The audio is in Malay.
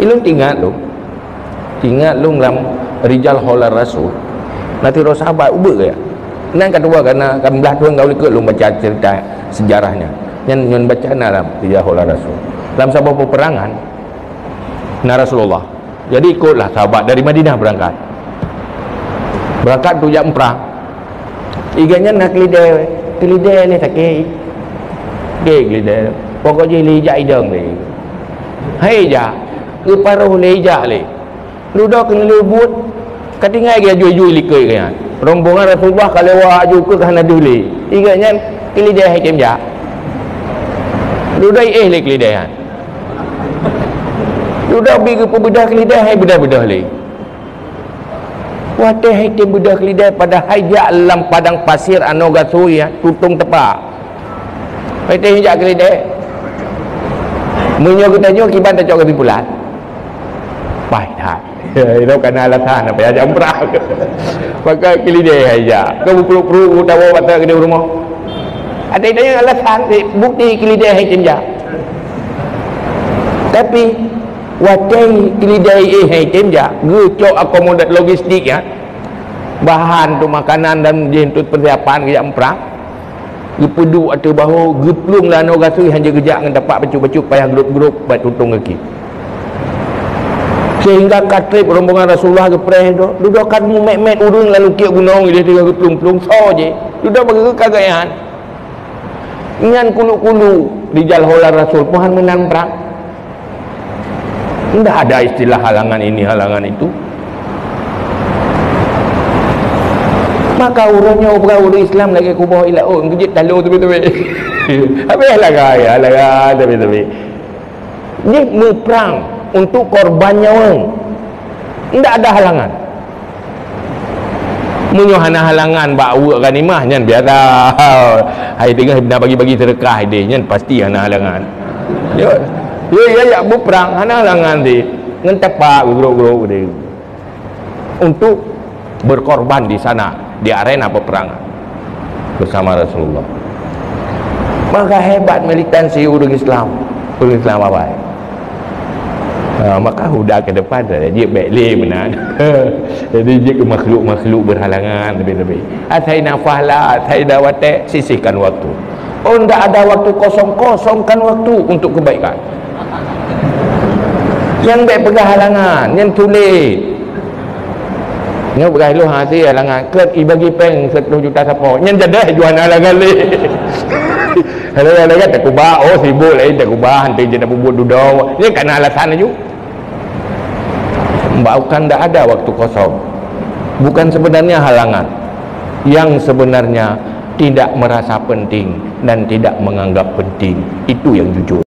Ilum ingat lu dalam Rijal Holar Rasul nanti roh sahabat ubah ke ya. Nan kedua karena kan belah tuan kau ikut lu baca cerita sejarahnya. Nyen baca dalam Rijal Holar Rasul. Dalam sebuah peperangan na Rasulullah. Jadi ikutlah sahabat dari Madinah berangkat. Berangkat tu jam perang. Iganya nak kelidai ni sakit. Kelidai. Pokoknya lijak idang ni. Hai ja. Keparuh lijak ni. Lu dah kena lebut. Katingai dia jual-jual likai kan. Rombongan Rasulullah kalau wa juga kana duli. Iganya kelidai hai tem ja. Lu dah le kelidai kan. Lu dah bagi bedah kelidai hai bedah-bedah le. Wadah hai tem bedah kelidai pada hajak dalam padang pasir anogathu ya tutung tepak. Hai tem hajak kelidai. Menyo kita nyo kiban tak cok kesimpulan. Baik dah. Itu kena alasan apa ya umrah. Maka kelidai aja. Kau perlu tahu mata ke rumah. Ada yang alasan bukti kelidai hai temja. Tapi watai kelidai hai temja, gecok akomodat logistik ya. Bahan tu makanan dan untuk persiapan ke umrah. Gepedu atau bahu geplung lah no gasui hanya gejak dengan dapat bacuk-bacuk payah grup-grup buat tutung kaki. Sehingga katrip rombongan Rasulullah ke preh tu duduk kan met-met urung lalu kiak gunung dia tinggal geplung-plung so je duduk bagi kegagayan ingan kulu-kulu Rijal Holar Rasul Tuhan menang perang. Tidak ada istilah halangan ini halangan itu. Maka urangnya orang Islam lagi kubah ilah kejit talu tepi-tepi. Habislah gaya tepi-tepi. Dia berperang untuk korbannya orang. Tidak ada halangan. Munyohana halangan bau ganimah nyan biasa. Hai tengah nak bagi-bagi sedekah dia nyan pasti hana halangan. Ya berperang hana halangan dia. Ngan tepak guruk-guruk dia. Untuk berkorban di sana di arena peperangan bersama Rasulullah. Maka hebat militansi orang Islam apa? Maka huda ke depan dia baik benar. Jadi dia ke makhluk berhalangan lebih-lebih. Ataina fahla, ataina wate, sisihkan waktu. Oh, tidak ada waktu kosongkan waktu untuk kebaikan. Yang baik pegang halangan, yang tulis. Nyo bergaluh hati halangan ke bagi peng 10 juta siapa. Nyen jadah jual halangan le. Halangan tak kubah oh sibuk lain tak kubah hantu je nak bubut dudau. Ni kan alasan aja. Bukan tak ada waktu kosong. Bukan sebenarnya halangan. Yang sebenarnya tidak merasa penting dan tidak menganggap penting. Itu yang jujur.